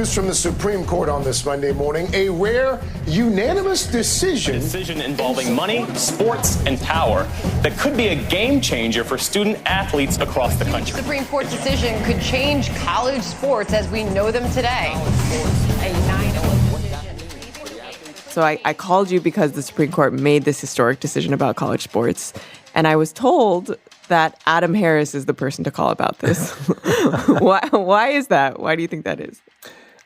news from the Supreme Court on this Monday morning. A rare, unanimous decision. A decision involving money, sports, and power that could be a game changer for student athletes across the country. The Supreme Court decision could change college sports as we know them today. So I called you because the Supreme Court made this historic decision about college sports, and I was told that Adam Harris is the person to call about this. Why is that? Why do you think that is?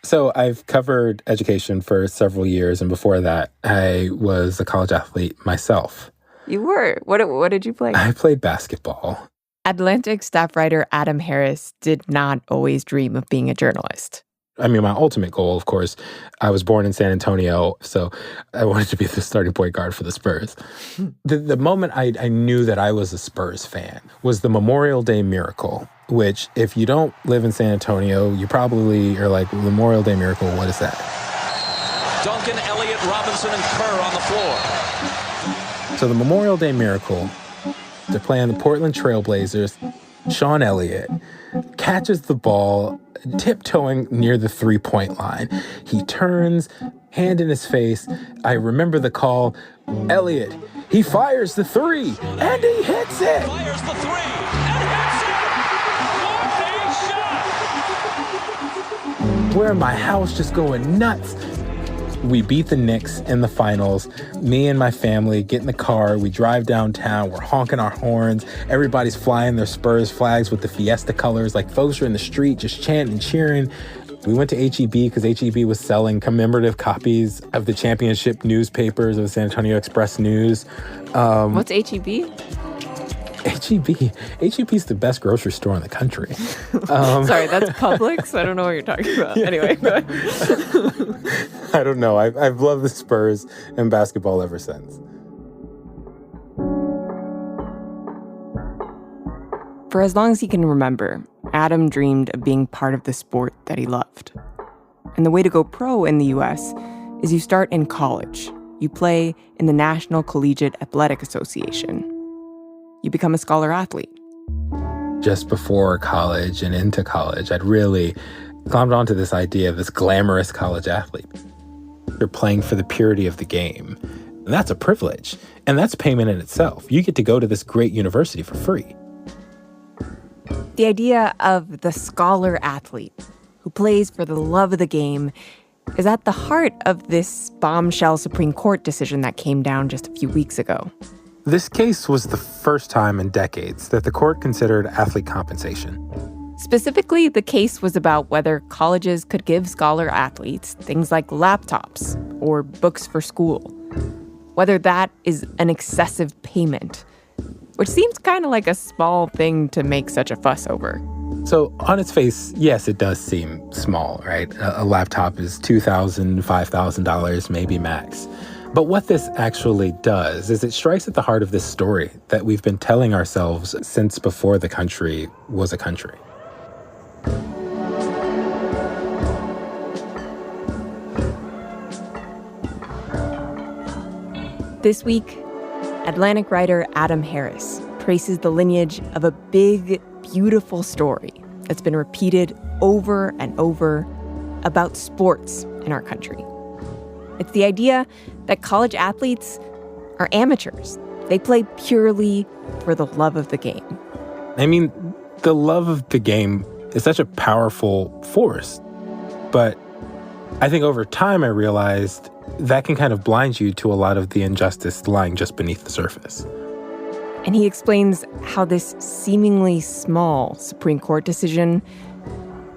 So I've covered education for several years, and before that, I was a college athlete myself. You were? What did you play? I played basketball. Atlantic staff writer Adam Harris did not always dream of being a journalist. I mean, my ultimate goal, of course, I was born in San Antonio, so I wanted to be the starting point guard for the Spurs. The moment I knew that I was a Spurs fan was the Memorial Day Miracle, which if you don't live in San Antonio, you probably are like, Memorial Day Miracle, what is that? Duncan, Elliott, Robinson, and Kerr on the floor. So the Memorial Day Miracle, they're playing the Portland Trailblazers. Sean Elliott catches the ball, tiptoeing near the three-point line. He turns, hand in his face. I remember the call. Elliott, he fires the three, and he hits it! Fires the three, and hits it! What a shot! We're in my house just going nuts. We beat the Knicks in the finals. Me and my family get in the car. We drive downtown. We're honking our horns. Everybody's flying their Spurs flags with the Fiesta colors. Like, folks are in the street just chanting and cheering. We went to H-E-B because H-E-B was selling commemorative copies of the championship newspapers of the San Antonio Express News. What's H-E-B? H-E-B. H-E-B's the best grocery store in the country. Sorry, that's Publix? I don't know what you're talking about. Yeah. Anyway, go ahead. I don't know. I've loved the Spurs and basketball ever since. For as long as he can remember, Adam dreamed of being part of the sport that he loved. And the way to go pro in the U.S. is you start in college. You play in the National Collegiate Athletic Association. You become a scholar athlete. Just before college and into college, I'd really glommed onto this idea of this glamorous college athlete. You're playing for the purity of the game. And that's a privilege. And that's payment in itself. You get to go to this great university for free. The idea of the scholar athlete who plays for the love of the game is at the heart of this bombshell Supreme Court decision that came down just a few weeks ago. This case was the first time in decades that the court considered athlete compensation. Specifically, the case was about whether colleges could give scholar athletes things like laptops or books for school, whether that is an excessive payment, which seems kind of like a small thing to make such a fuss over. So on its face, yes, it does seem small, right? A laptop is $2,000, $5,000, maybe max. But what this actually does is it strikes at the heart of this story that we've been telling ourselves since before the country was a country. This week, Atlantic writer Adam Harris traces the lineage of a big, beautiful story that's been repeated over and over about sports in our country. It's the idea that college athletes are amateurs. They play purely for the love of the game. I mean, the love of the game is such a powerful force. But I think over time I realized that can kind of blind you to a lot of the injustice lying just beneath the surface. And he explains how this seemingly small Supreme Court decision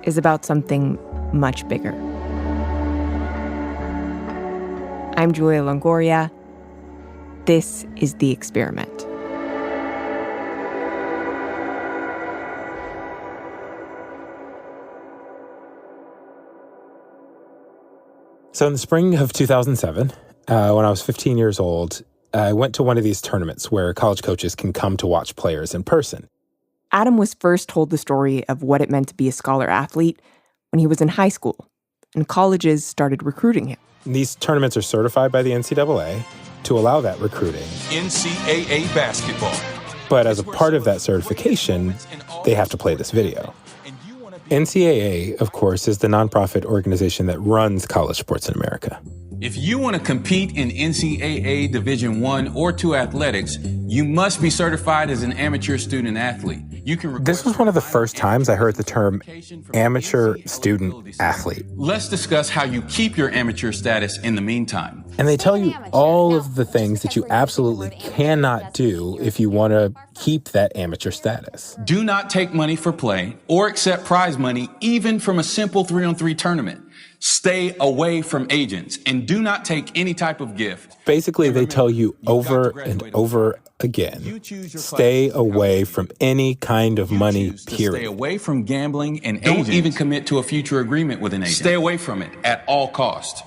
is about something much bigger. I'm Julia Longoria. This is The Experiment. So in the spring of 2007, when I was 15 years old, I went to one of these tournaments where college coaches can come to watch players in person. Adam was first told the story of what it meant to be a scholar athlete when he was in high school, and colleges started recruiting him. These tournaments are certified by the NCAA to allow that recruiting. NCAA basketball. But as a part of that certification, they have to play this video. NCAA, of course, is the nonprofit organization that runs college sports in America. If you want to compete in NCAA Division I or II athletics, you must be certified as an amateur student athlete. This was one of the first times I heard the term amateur student athlete. Let's discuss how you keep your amateur status in the meantime. And they tell you all of the things that you absolutely cannot do if you want to keep that amateur status. Do not take money for play or accept prize money, even from a simple 3-on-3 tournament. Stay away from agents and do not take any type of gift. Basically, they tell you over and over again, stay away from any kind of money, period. Stay away from gambling and don't even commit to a future agreement with an agent. Stay away from it at all costs.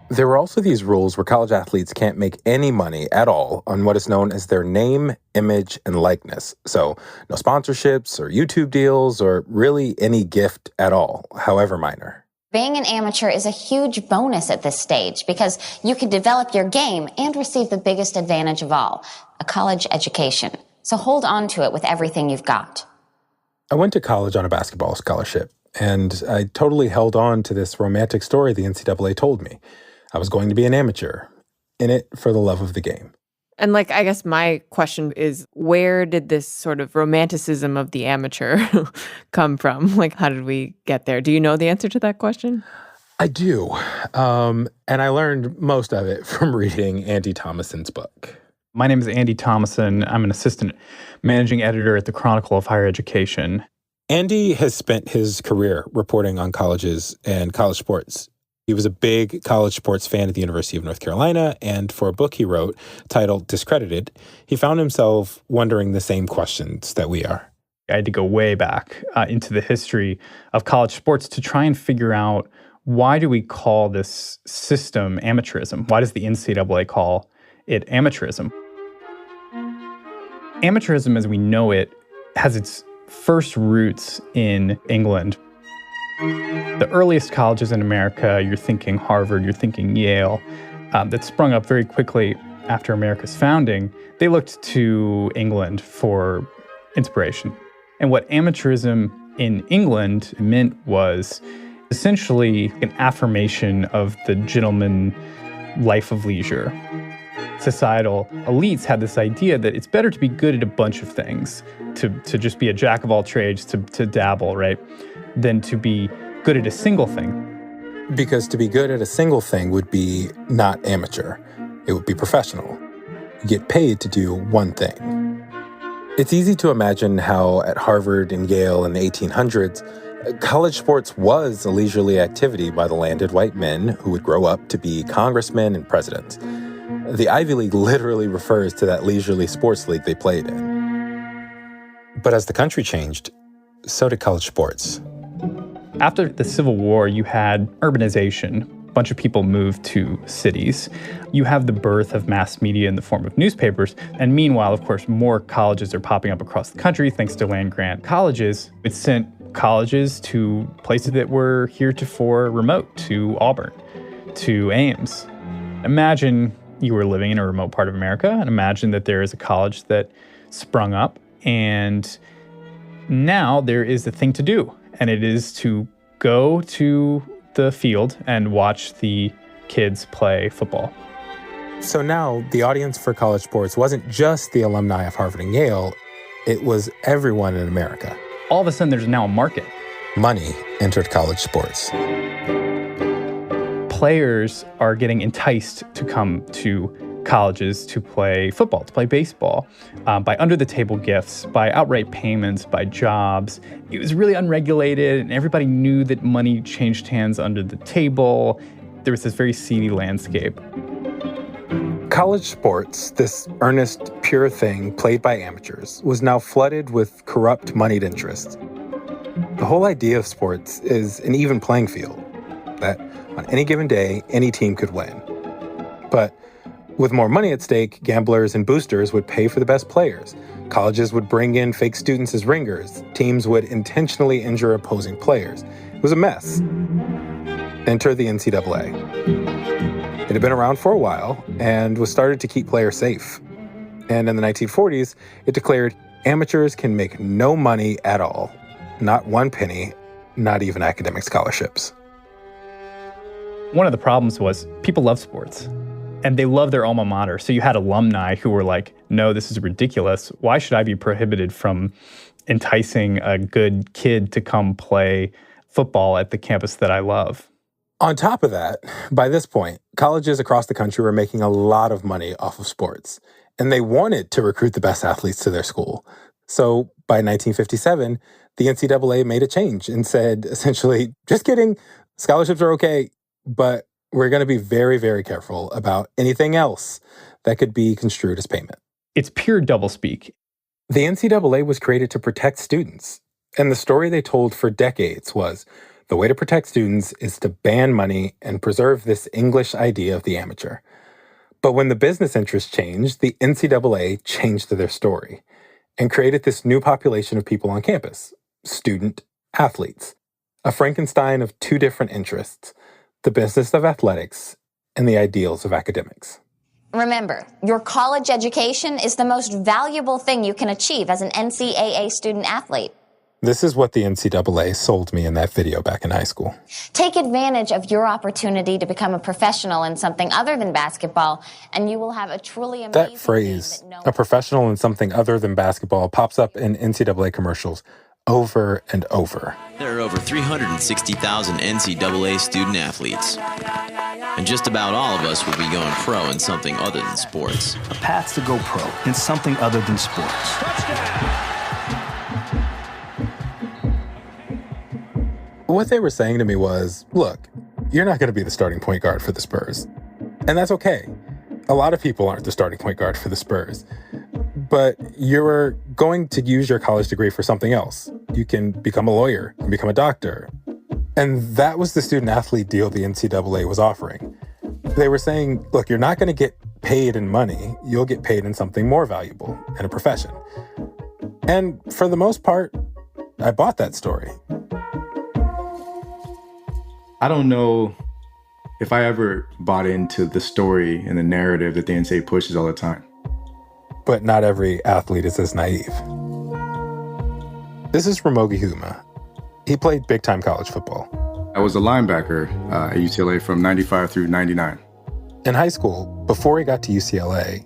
There were also these rules where college athletes can't make any money at all on what is known as their name, image, and likeness. So no sponsorships or YouTube deals or really any gift at all, however minor. Being an amateur is a huge bonus at this stage because you can develop your game and receive the biggest advantage of all, a college education. So hold on to it with everything you've got. I went to college on a basketball scholarship, and I totally held on to this romantic story the NCAA told me. I was going to be an amateur, in it for the love of the game. And I guess my question is, where did this sort of romanticism of the amateur come from? How did we get there? Do you know the answer to that question? I do. And I learned most of it from reading Andy Thomason's book. My name is Andy Thomason. I'm an assistant managing editor at the Chronicle of Higher Education. Andy has spent his career reporting on colleges and college sports. He was a big college sports fan at the University of North Carolina, and for a book he wrote titled Discredited, he found himself wondering the same questions that we are. I had to go way back into the history of college sports to try and figure out, why do we call this system amateurism? Why does the NCAA call it amateurism? Amateurism, as we know it, has its first roots in England. The earliest colleges in America, you're thinking Harvard, you're thinking Yale, that sprung up very quickly after America's founding, they looked to England for inspiration. And what amateurism in England meant was essentially an affirmation of the gentleman life of leisure. Societal elites had this idea that it's better to be good at a bunch of things, to just be a jack of all trades, to dabble, right? Than to be good at a single thing. Because to be good at a single thing would be not amateur. It would be professional. You get paid to do one thing. It's easy to imagine how at Harvard and Yale in the 1800s, college sports was a leisurely activity by the landed white men who would grow up to be congressmen and presidents. The Ivy League literally refers to that leisurely sports league they played in. But as the country changed, so did college sports. After the Civil War, you had urbanization. A bunch of people moved to cities. You have the birth of mass media in the form of newspapers. And meanwhile, of course, more colleges are popping up across the country thanks to land-grant colleges. It sent colleges to places that were heretofore remote, to Auburn, to Ames. Imagine you were living in a remote part of America, and imagine that there is a college that sprung up, and now there is a thing to do. And it is to go to the field and watch the kids play football. So now the audience for college sports wasn't just the alumni of Harvard and Yale, it was everyone in America. All of a sudden, there's now a market. Money entered college sports. Players are getting enticed to come to colleges to play football, to play baseball, by under-the-table gifts, by outright payments, by jobs. It was really unregulated, and everybody knew that money changed hands under the table. There was this very seedy landscape. College sports, this earnest, pure thing played by amateurs, was now flooded with corrupt moneyed interests. The whole idea of sports is an even playing field, that on any given day, any team could win. But with more money at stake, gamblers and boosters would pay for the best players. Colleges would bring in fake students as ringers. Teams would intentionally injure opposing players. It was a mess. Enter the NCAA. It had been around for a while and was started to keep players safe. And in the 1940s, it declared amateurs can make no money at all. Not one penny, not even academic scholarships. One of the problems was people love sports and they love their alma mater. So you had alumni who were like, no, this is ridiculous. Why should I be prohibited from enticing a good kid to come play football at the campus that I love? On top of that, by this point, colleges across the country were making a lot of money off of sports, and they wanted to recruit the best athletes to their school. So by 1957, the NCAA made a change and said, essentially, just kidding, scholarships are okay, but we're going to be very, very careful about anything else that could be construed as payment. It's pure doublespeak. The NCAA was created to protect students, and the story they told for decades was, the way to protect students is to ban money and preserve this English idea of the amateur. But when the business interests changed, the NCAA changed their story and created this new population of people on campus, student athletes, a Frankenstein of two different interests, the business of athletics and the ideals of academics. Remember, your college education is the most valuable thing you can achieve as an NCAA student athlete. This is what the NCAA sold me in that video back in high school. Take advantage of your opportunity to become a professional in something other than basketball, and you will have a truly amazing That phrase, a professional in something other than basketball, pops up in NCAA commercials over and over. There are over 360,000 NCAA student athletes. And just about all of us will be going pro in something other than sports. A path to go pro in something other than sports. What they were saying to me was, look, you're not going to be the starting point guard for the Spurs. And that's okay. A lot of people aren't the starting point guard for the Spurs. But you're going to use your college degree for something else. You can become a lawyer, you can become a doctor. And that was the student-athlete deal the NCAA was offering. They were saying, look, you're not going to get paid in money. You'll get paid in something more valuable, in a profession. And for the most part, I bought that story. I don't know if I ever bought into the story and the narrative that the NCAA pushes all the time. But not every athlete is as naive. This is Ramogi Huma. He played big-time college football. I was a linebacker at UCLA from 95 through 99. In high school, before he got to UCLA,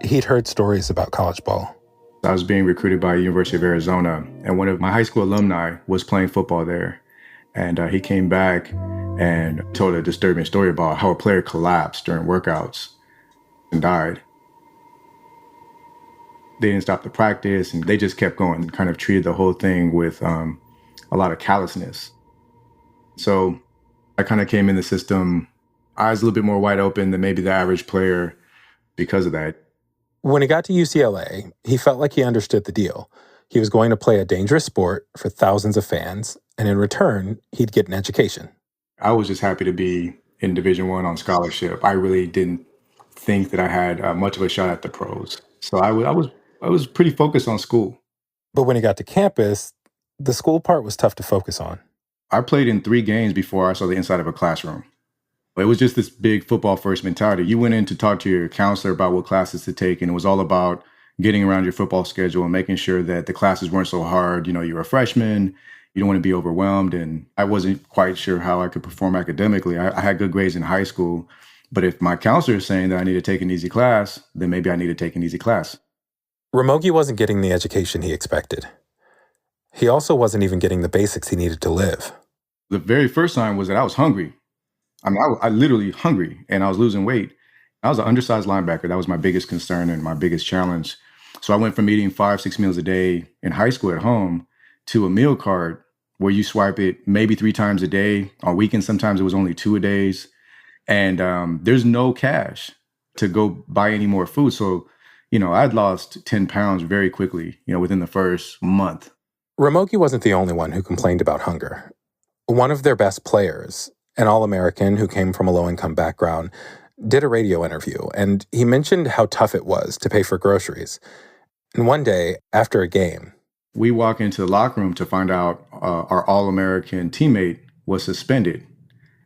he'd heard stories about college ball. I was being recruited by University of Arizona, and one of my high school alumni was playing football there. And he came back and told a disturbing story about how a player collapsed during workouts and died. They didn't stop the practice, and they just kept going and kind of treated the whole thing with a lot of callousness. So I kind of came in the system, eyes a little bit more wide open than maybe the average player because of that. When he got to UCLA, he felt like he understood the deal. He was going to play a dangerous sport for thousands of fans, and in return, he'd get an education. I was just happy to be in Division I on scholarship. I really didn't think that I had much of a shot at the pros. So I was pretty focused on school. But when he got to campus, the school part was tough to focus on. I played in 3 games before I saw the inside of a classroom. It was just this big football first mentality. You went in to talk to your counselor about what classes to take, and it was all about getting around your football schedule and making sure that the classes weren't so hard. You know, you're a freshman, you don't want to be overwhelmed, and I wasn't quite sure how I could perform academically. I had good grades in high school, but if my counselor is saying that I need to take an easy class, then maybe I need to take an easy class. Ramogi wasn't getting the education he expected. He also wasn't even getting the basics he needed to live. The very first sign was that I was hungry. I mean, I literally hungry, and I was losing weight. I was an undersized linebacker. That was my biggest concern and my biggest challenge. So I went from eating 5-6 meals a day in high school at home to a meal card where you swipe it maybe 3 times a day. On weekends, sometimes it was only 2 a days. And there's no cash to go buy any more food. So, you know, I'd lost 10 pounds very quickly, you know, within the first month. Ramogi wasn't the only one who complained about hunger. One of their best players, an All-American who came from a low-income background, did a radio interview, and he mentioned how tough it was to pay for groceries. And one day, after a game, we walk into the locker room to find out our All-American teammate was suspended.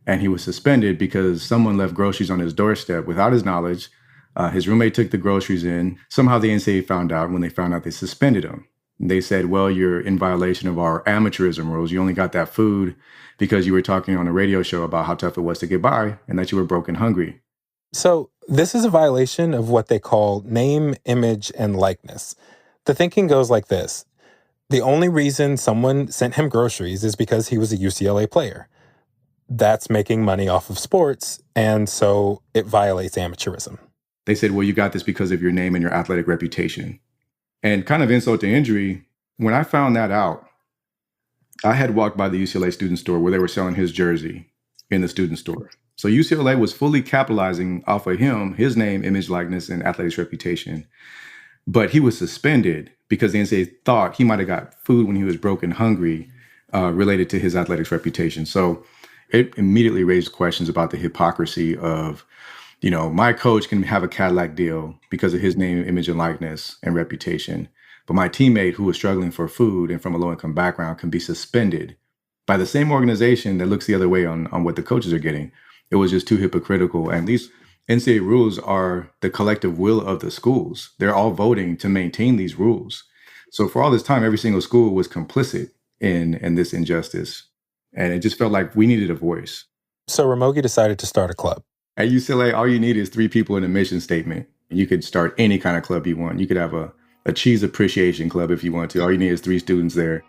And he was suspended because someone left groceries on his doorstep without his knowledge. His roommate took the groceries in. Somehow the NCAA found out. When they found out, they suspended him. They said, well, you're in violation of our amateurism rules. You only got that food because you were talking on a radio show about how tough it was to get by and that you were broke and hungry. So this is a violation of what they call name, image, and likeness. The thinking goes like this. The only reason someone sent him groceries is because he was a UCLA player. That's making money off of sports, and so it violates amateurism. They said, well, you got this because of your name and your athletic reputation. And kind of insult to injury, when I found that out, I had walked by the UCLA student store where they were selling his jersey in the student store. So UCLA was fully capitalizing off of him, his name, image, likeness, and athletics reputation. But he was suspended because the NCAA thought he might have got food when he was broke and hungry related to his athletics reputation. So it immediately raised questions about the hypocrisy of, my coach can have a Cadillac deal because of his name, image, and likeness and reputation. But my teammate who was struggling for food and from a low-income background can be suspended by the same organization that looks the other way on what the coaches are getting. It was just too hypocritical. And these NCAA rules are the collective will of the schools. They're all voting to maintain these rules. So for all this time, every single school was complicit in this injustice. And it just felt like we needed a voice. So Ramogi decided to start a club. At UCLA, all you need is 3 people in a mission statement. You could start any kind of club you want. You could have a cheese appreciation club if you want to. All you need is 3 students there.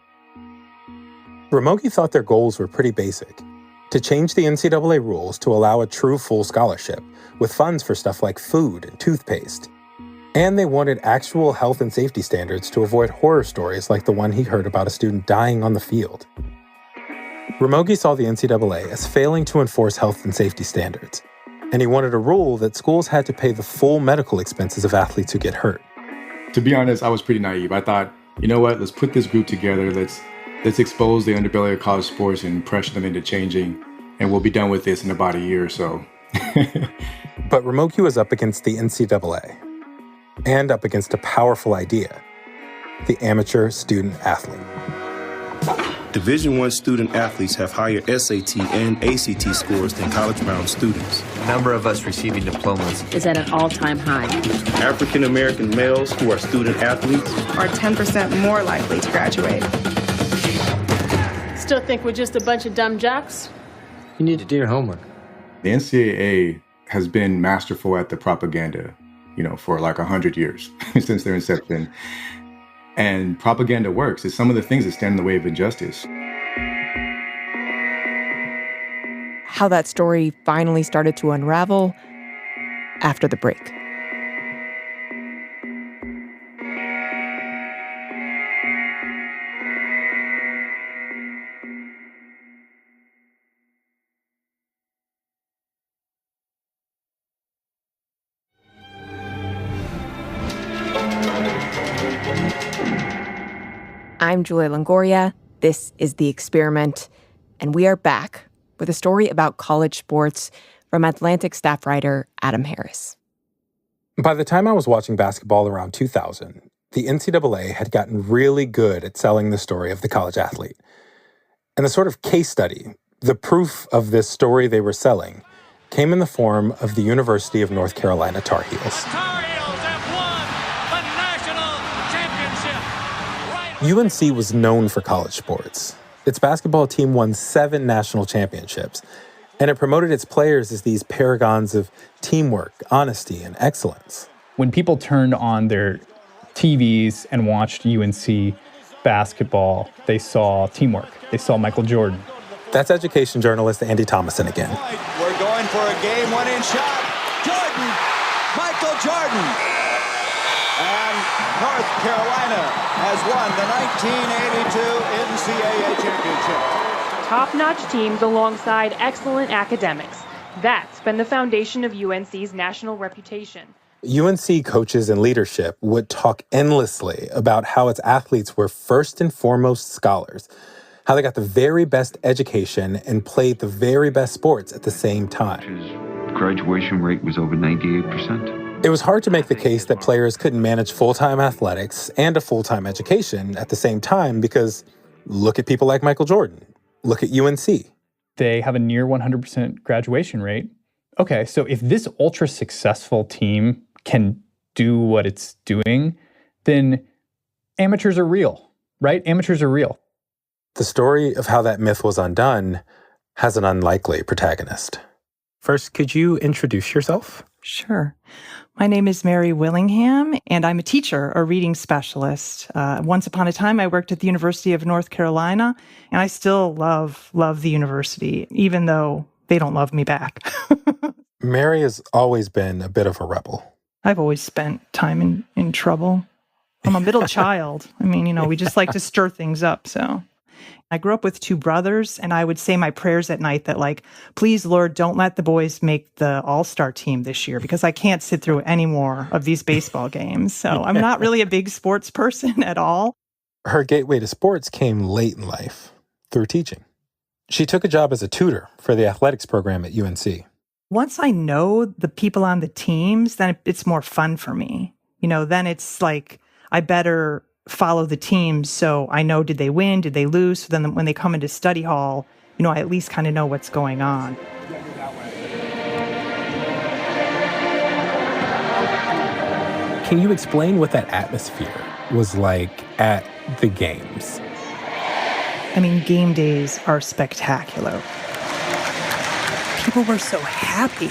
Ramogi thought their goals were pretty basic. To change the NCAA rules to allow a true full scholarship, with funds for stuff like food and toothpaste. And they wanted actual health and safety standards to avoid horror stories like the one he heard about a student dying on the field. Ramogi saw the NCAA as failing to enforce health and safety standards, and he wanted a rule that schools had to pay the full medical expenses of athletes who get hurt. To be honest, I was pretty naive. I thought, you know what, let's put this group together. Let's expose the underbelly of college sports and pressure them into changing, and we'll be done with this in about a year or so. But Ramogi was up against the NCAA and up against a powerful idea, the amateur student athlete. Division I student athletes have higher SAT and ACT scores than college-bound students. The number of us receiving diplomas is at an all-time high. African-American males who are student athletes are 10% more likely to graduate. Still think we're just a bunch of dumb jocks? You need to do your homework. The NCAA has been masterful at the propaganda, for like 100 years since their inception. And propaganda works. It's some of the things that stand in the way of injustice. How that story finally started to unravel after the break. I'm Julia Longoria. This is The Experiment, and we are back with a story about college sports from Atlantic staff writer Adam Harris. By the time I was watching basketball around 2000, the NCAA had gotten really good at selling the story of the college athlete. And the sort of case study, the proof of this story they were selling, came in the form of the University of North Carolina Tar Heels. UNC was known for college sports. Its basketball team won 7 national championships, and it promoted its players as these paragons of teamwork, honesty, and excellence. When people turned on their TVs and watched UNC basketball, they saw teamwork. They saw Michael Jordan. That's education journalist Andy Thomason again. We're going for a game-winning shot. Jordan! Michael Jordan! And North Carolina has won the 1982 NCAA championship. Top-notch teams alongside excellent academics. That's been the foundation of UNC's national reputation. UNC coaches and leadership would talk endlessly about how its athletes were first and foremost scholars, how they got the very best education and played the very best sports at the same time. His graduation rate was over 98%. It was hard to make the case that players couldn't manage full-time athletics and a full-time education at the same time because look at people like Michael Jordan. Look at UNC. They have a near 100% graduation rate. Okay, so if this ultra-successful team can do what it's doing, then amateurs are real, right? Amateurs are real. The story of how that myth was undone has an unlikely protagonist. First, could you introduce yourself? Sure. My name is Mary Willingham, and I'm a teacher, a reading specialist. Once upon a time, I worked at the University of North Carolina, and I still love the university, even though they don't love me back. Mary has always been a bit of a rebel. I've always spent time in trouble. I'm a middle child. I mean, we just like to stir things up, so... I grew up with two brothers, and I would say my prayers at night that, like, please, Lord, don't let the boys make the all-star team this year because I can't sit through any more of these baseball games. So I'm not really a big sports person at all. Her gateway to sports came late in life through teaching. She took a job as a tutor for the athletics program at UNC. Once I know the people on the teams, then it's more fun for me. Then it's like I better follow the teams so I know, did they win, did they lose? So then when they come into study hall, I at least kind of know what's going on. Can you explain what that atmosphere was like at the games? I mean, game days are spectacular. People were so happy,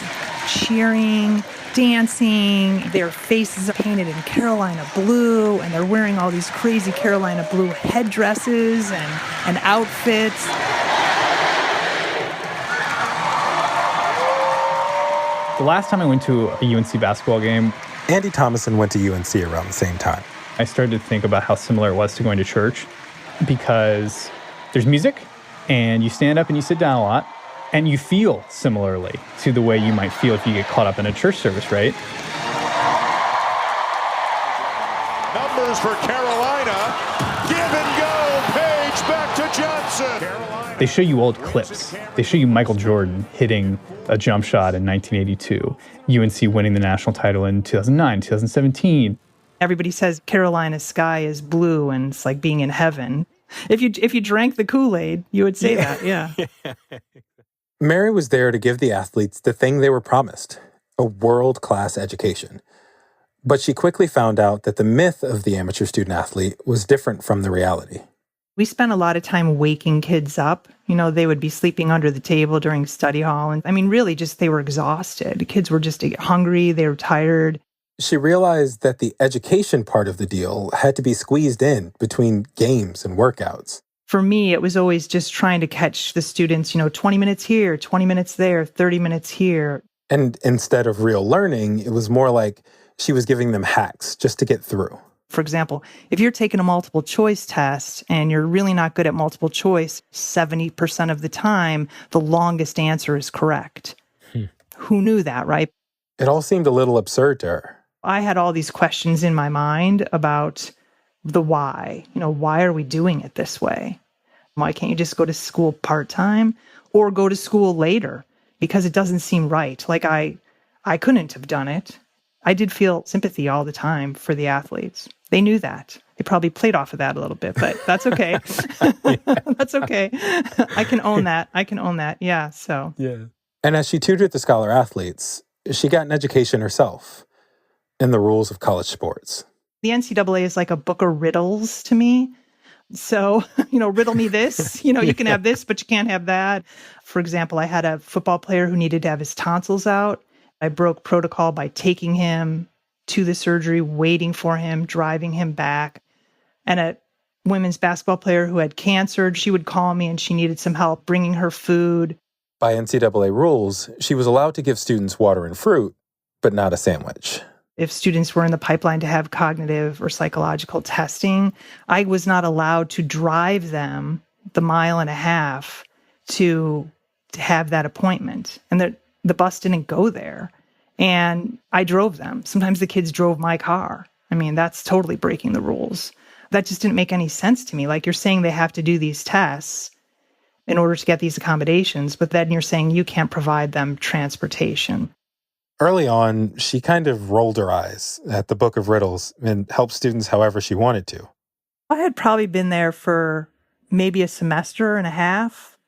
cheering, dancing. Their faces are painted in Carolina blue, and they're wearing all these crazy Carolina blue headdresses and outfits. The last time I went to a UNC basketball game, Andy Thomason went to UNC around the same time. I started to think about how similar it was to going to church because there's music, and you stand up and you sit down a lot. And you feel similarly to the way you might feel if you get caught up in a church service, right? Numbers for Carolina. Give and go. Page back to Johnson. They show you old clips. They show you Michael Jordan hitting a jump shot in 1982, UNC winning the national title in 2009, 2017. Everybody says Carolina's sky is blue and it's like being in heaven. If you drank the Kool-Aid, you would say that, yeah. Mary was there to give the athletes the thing they were promised, a world-class education. But she quickly found out that the myth of the amateur student athlete was different from the reality. We spent a lot of time waking kids up. They would be sleeping under the table during study hall. And I mean, really just they were exhausted. The kids were just hungry. They were tired. She realized that the education part of the deal had to be squeezed in between games and workouts. For me, it was always just trying to catch the students, 20 minutes here, 20 minutes there, 30 minutes here. And instead of real learning, it was more like she was giving them hacks just to get through. For example, if you're taking a multiple choice test and you're really not good at multiple choice, 70% of the time, the longest answer is correct. Who knew that, right? It all seemed a little absurd to her. I had all these questions in my mind about the why. Why are we doing it this way? Why can't you just go to school part-time or go to school later? Because it doesn't seem right. Like I couldn't have done it. I did feel sympathy all the time for the athletes. They knew that. They probably played off of that a little bit, but that's okay. That's okay. I can own that. Yeah, so. Yeah. And as she tutored the scholar athletes, she got an education herself in the rules of college sports. The NCAA is like a book of riddles to me. So, riddle me this. You can have this, but you can't have that. For example, I had a football player who needed to have his tonsils out. I broke protocol by taking him to the surgery, waiting for him, driving him back. And a women's basketball player who had cancer, she would call me and she needed some help bringing her food. By NCAA rules, she was allowed to give students water and fruit, but not a sandwich. If students were in the pipeline to have cognitive or psychological testing, I was not allowed to drive them the mile and a half to have that appointment. And the bus didn't go there. And I drove them. Sometimes the kids drove my car. I mean, that's totally breaking the rules. That just didn't make any sense to me. Like, you're saying they have to do these tests in order to get these accommodations, but then you're saying you can't provide them transportation. Early on, she kind of rolled her eyes at the book of riddles and helped students however she wanted to. I had probably been there for maybe a semester and a half,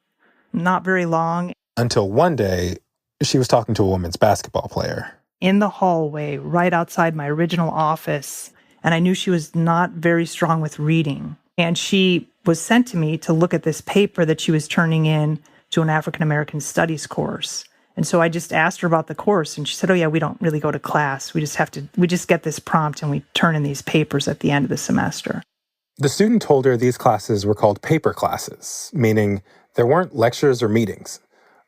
not very long. Until one day, she was talking to a women's basketball player. In the hallway, right outside my original office, And I knew she was not very strong with reading. And she was sent to me to look at this paper that she was turning in to an African American studies course. And so I just asked her about the course, and she said, oh yeah, we don't really go to class. We just get this prompt and we turn in these papers at the end of the semester. The student told her these classes were called paper classes, meaning there weren't lectures or meetings.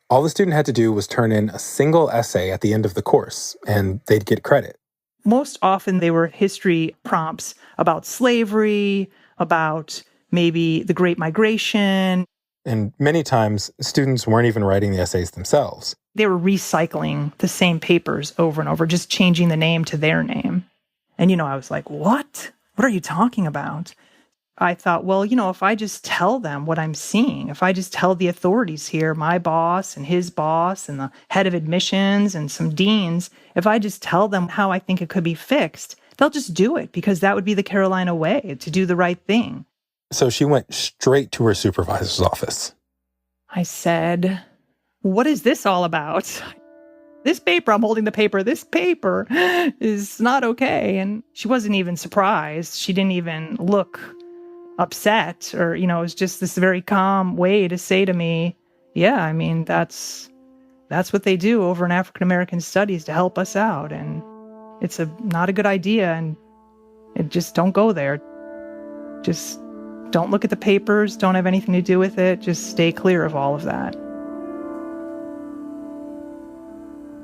All the student had to do was turn in a single essay at the end of the course, and they'd get credit. Most often they were history prompts about slavery, about maybe the Great Migration. And many times, students weren't even writing the essays themselves. They were recycling the same papers over and over, just changing the name to their name. And, I was like, what? What are you talking about? I thought, well, if I just tell them what I'm seeing, if I just tell the authorities here, my boss and his boss and the head of admissions and some deans, if I just tell them how I think it could be fixed, they'll just do it because that would be the Carolina way to do the right thing. So she went straight to her supervisor's office. I said, what is this all about? This paper, I'm holding the paper, this paper is not okay. And she wasn't even surprised. She didn't even look upset or, it was just this very calm way to say to me, yeah, I mean, that's what they do over in African American studies to help us out. And it's not a good idea. And just don't go there. Just don't look at the papers. Don't have anything to do with it. Just stay clear of all of that.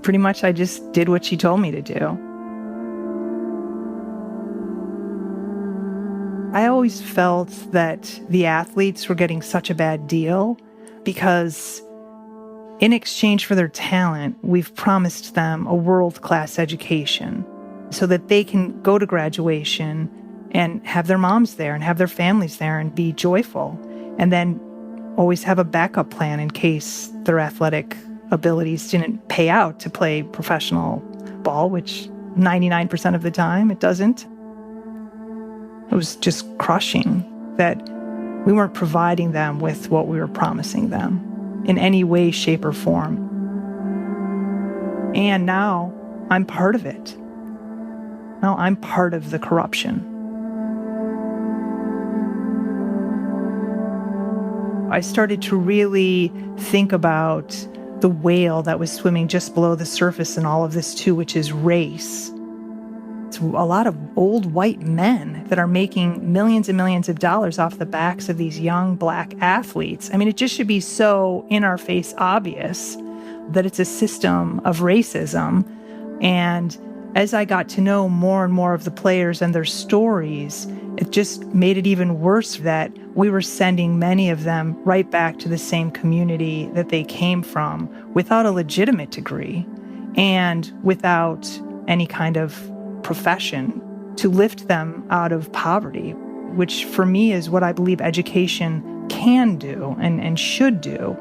Pretty much I just did what she told me to do. I always felt that the athletes were getting such a bad deal because in exchange for their talent, we've promised them a world-class education so that they can go to graduation and have their moms there and have their families there and be joyful, and then always have a backup plan in case their athletic abilities didn't pay out to play professional ball, which 99% of the time it doesn't. It was just crushing that we weren't providing them with what we were promising them in any way, shape, or form. And now I'm part of it. Now I'm part of the corruption. I started to really think about the whale that was swimming just below the surface in all of this too, which is race. It's a lot of old white men that are making millions and millions of dollars off the backs of these young black athletes. I mean, it just should be so in our face obvious that it's a system of racism. And as I got to know more and more of the players and their stories, it just made it even worse that we were sending many of them right back to the same community that they came from without a legitimate degree and without any kind of profession to lift them out of poverty, which for me is what I believe education can do and should do.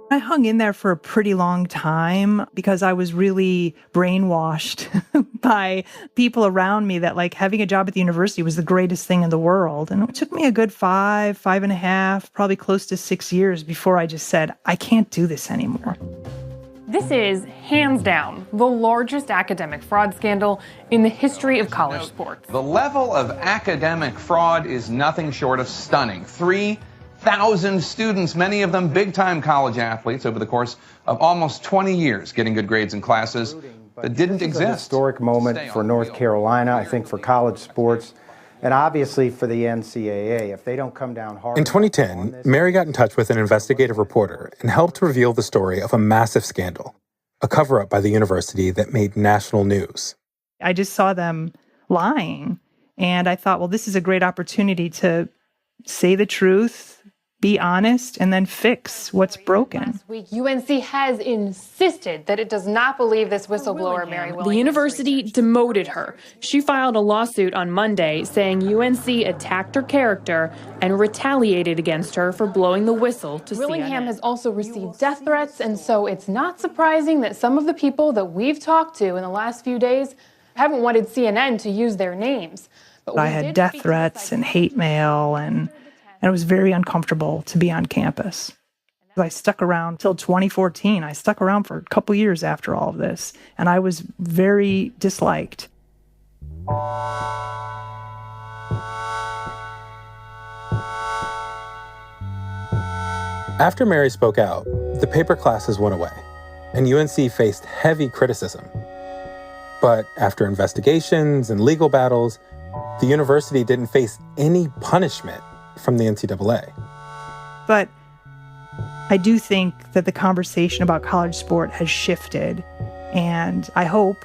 I hung in there for a pretty long time because I was really brainwashed by people around me that having a job at the university was the greatest thing in the world. And it took me a good 5.5, probably close to 6 years before I just said, I can't do this anymore. This is, hands down, the largest academic fraud scandal in the history of college sports. The level of academic fraud is nothing short of stunning. 3,000 students, many of them big-time college athletes over the course of almost 20 years getting good grades in classes that didn't exist. This is a historic moment for North Carolina, I think for college sports, and obviously for the NCAA. If they don't come down hard... In 2010, Mary got in touch with an investigative reporter and helped reveal the story of a massive scandal, a cover-up by the university that made national news. I just saw them lying, and I thought, well, this is a great opportunity to say the truth, be honest, and then fix what's broken. Last week, UNC has insisted that it does not believe this whistleblower, Mary Williams. The university demoted her. She filed a lawsuit on Monday saying UNC attacked her character and retaliated against her for blowing the whistle to CNN. Willingham has also received death threats, and so it's not surprising that some of the people that we've talked to in the last few days haven't wanted CNN to use their names. But I had death threats and hate mail, and it was very uncomfortable to be on campus. I stuck around till 2014. I stuck around for a couple years after all of this, and I was very disliked. After Mary spoke out, the paper classes went away, and UNC faced heavy criticism. But after investigations and legal battles, the university didn't face any punishment from the NCAA. But I do think that the conversation about college sport has shifted, and I hope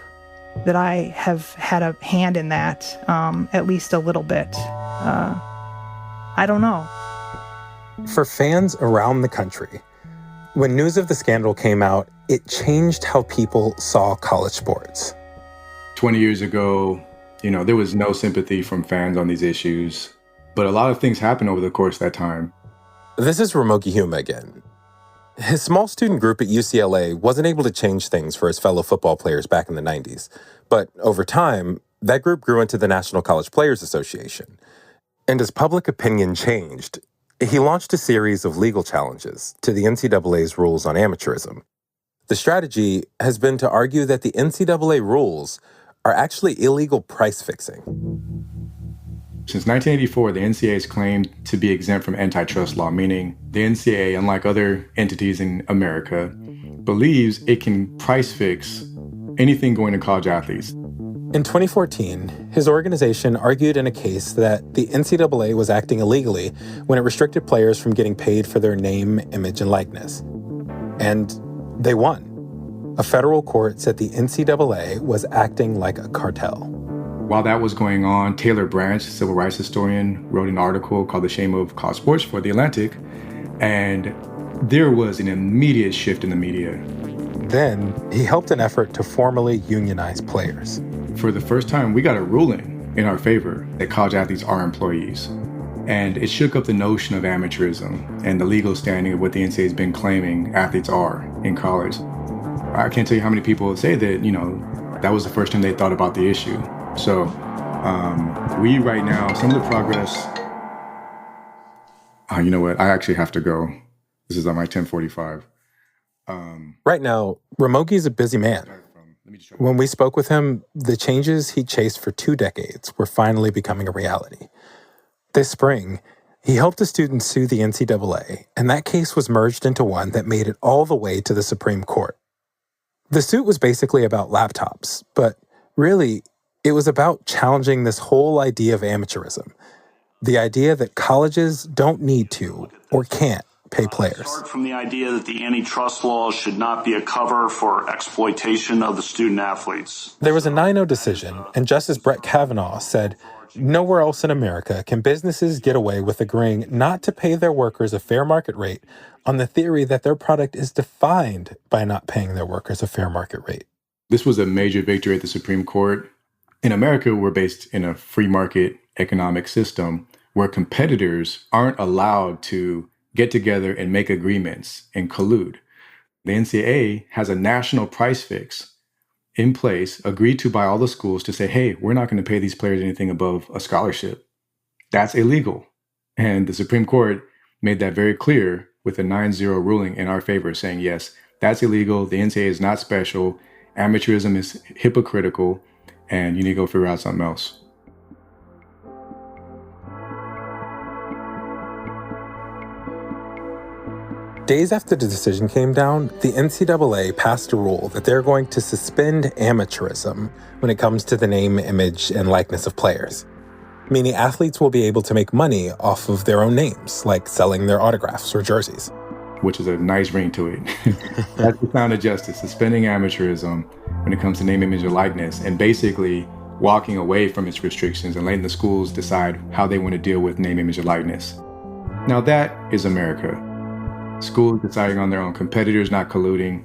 that I have had a hand in that, at least a little bit. I don't know. For fans around the country, when news of the scandal came out, it changed how people saw college sports. 20 years ago, there was no sympathy from fans on these issues, but a lot of things happened over the course of that time. This is Ramogi Huma again. His small student group at UCLA wasn't able to change things for his fellow football players back in the 90s. But over time, that group grew into the National College Players Association. And as public opinion changed, he launched a series of legal challenges to the NCAA's rules on amateurism. The strategy has been to argue that the NCAA rules are actually illegal price fixing. Since 1984, the NCAA has claimed to be exempt from antitrust law, meaning the NCAA, unlike other entities in America, believes it can price fix anything going to college athletes. In 2014, his organization argued in a case that the NCAA was acting illegally when it restricted players from getting paid for their name, image, and likeness. And they won. A federal court said the NCAA was acting like a cartel. While that was going on, Taylor Branch, civil rights historian, wrote an article called The Shame of College Sports for The Atlantic, and there was an immediate shift in the media. Then he helped an effort to formally unionize players. For the first time, we got a ruling in our favor that college athletes are employees. And it shook up the notion of amateurism and the legal standing of what the NCAA has been claiming athletes are in college. I can't tell you how many people say that, that was the first time they thought about the issue. So we right now, some of the progress, you know what, I actually have to go. This is on my 10:45. Right now, Ramogi's a busy man. When we spoke with him, the changes he chased for 2 decades were finally becoming a reality. This spring, he helped a student sue the NCAA, and that case was merged into one that made it all the way to the Supreme Court. The suit was basically about laptops, but really, it was about challenging this whole idea of amateurism, the idea that colleges don't need to or can't pay players. Start from the idea that the antitrust laws should not be a cover for exploitation of the student athletes. There was a 9-0 decision, and Justice Brett Kavanaugh said, nowhere else in America can businesses get away with agreeing not to pay their workers a fair market rate on the theory that their product is defined by not paying their workers a fair market rate. This was a major victory at the Supreme Court. In America, we're based in a free market economic system where competitors aren't allowed to get together and make agreements and collude. The NCAA has a national price fix in place, agreed to by all the schools to say, hey, we're not going to pay these players anything above a scholarship. That's illegal. And the Supreme Court made that very clear with a 9-0 ruling in our favor, saying, yes, that's illegal. The NCAA is not special. Amateurism is hypocritical, and you need to go figure out something else. Days after the decision came down, the NCAA passed a rule that they're going to suspend amateurism when it comes to the name, image, and likeness of players. Meaning athletes will be able to make money off of their own names, like selling their autographs or jerseys. Which is a nice ring to it. That's the sound of justice, suspending amateurism when it comes to name, image, and likeness, and basically walking away from its restrictions and letting the schools decide how they want to deal with name, image, and likeness. Now that is America. Schools deciding on their own, competitors not colluding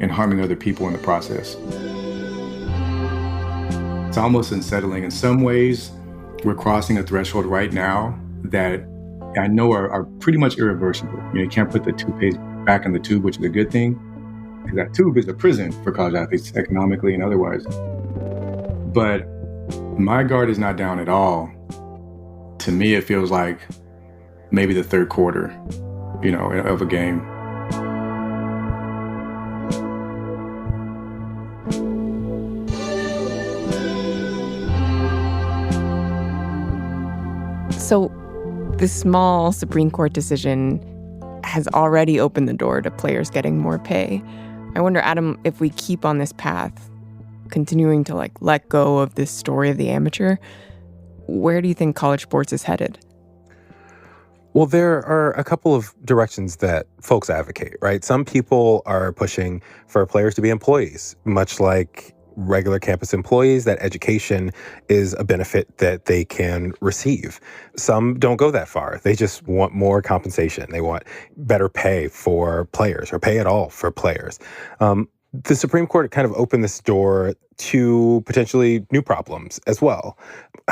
and harming other people in the process. It's almost unsettling. In some ways, we're crossing a threshold right now that I know are pretty much irreversible. You can't put the toothpaste back in the tube, which is a good thing, because that tube is a prison for college athletes, economically and otherwise. But my guard is not down at all. To me, it feels like maybe the third quarter, of a game. So this small Supreme Court decision has already opened the door to players getting more pay. I wonder, Adam, if we keep on this path, continuing to let go of this story of the amateur, where do you think college sports is headed? Well, there are a couple of directions that folks advocate, right? Some people are pushing for players to be employees, much like regular campus employees, that education is a benefit that they can receive. Some don't go that far. They just want more compensation. They want better pay for players, or pay at all for players. The Supreme Court kind of opened this door to potentially new problems as well.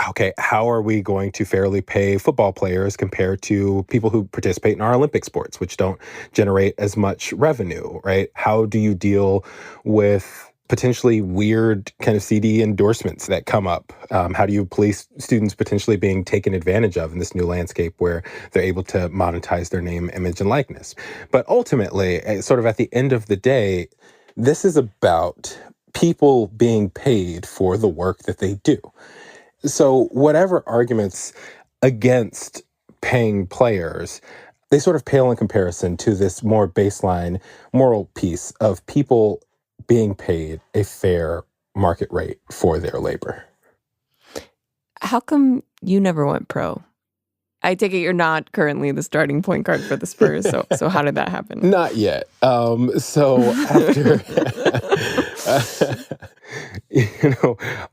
Okay, how are we going to fairly pay football players compared to people who participate in our Olympic sports, which don't generate as much revenue, right? How do you deal with potentially weird kind of CD endorsements that come up? How do you police students potentially being taken advantage of in this new landscape where they're able to monetize their name, image, and likeness? But ultimately, sort of at the end of the day, this is about people being paid for the work that they do. So whatever arguments against paying players, they sort of pale in comparison to this more baseline moral piece of people being paid a fair market rate for their labor. How come you never went pro? I take it you're not currently the starting point guard for the Spurs, so how did that happen? Not yet. So after,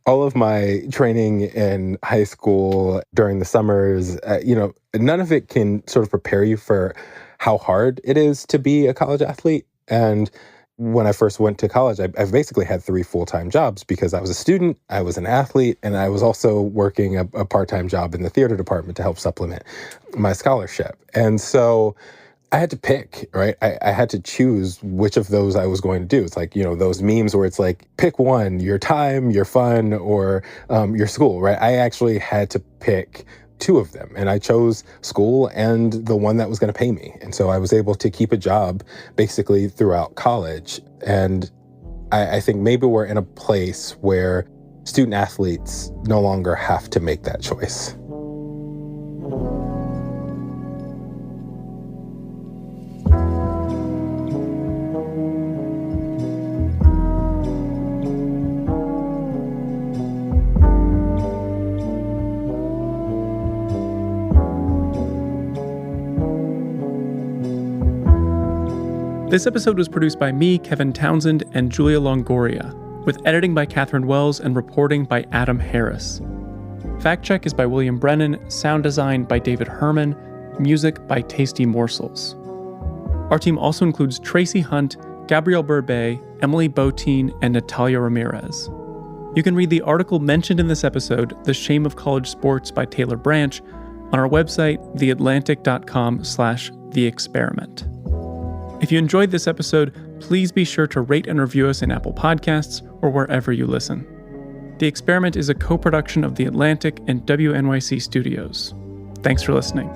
all of my training in high school during the summers, none of it can sort of prepare you for how hard it is to be a college athlete. And when I first went to college, I basically had 3 full-time jobs because I was a student, I was an athlete, and I was also working a part-time job in the theater department to help supplement my scholarship. And so I had to pick, right? I had to choose which of those I was going to do. It's like, those memes where it's like, pick one, your time, your fun, or your school, right? I actually had to pick 2 of them. And I chose school and the one that was going to pay me. And so I was able to keep a job basically throughout college. And I think maybe we're in a place where student athletes no longer have to make that choice. This episode was produced by me, Kevin Townsend, and Julia Longoria, with editing by Catherine Wells and reporting by Adam Harris. Fact check is by William Brennan, sound design by David Herman, music by Tasty Morsels. Our team also includes Tracy Hunt, Gabrielle Burbet, Emily Botine, and Natalia Ramirez. You can read the article mentioned in this episode, The Shame of College Sports by Taylor Branch, on our website, theatlantic.com/theexperiment. If you enjoyed this episode, please be sure to rate and review us in Apple Podcasts or wherever you listen. The Experiment is a co-production of The Atlantic and WNYC Studios. Thanks for listening.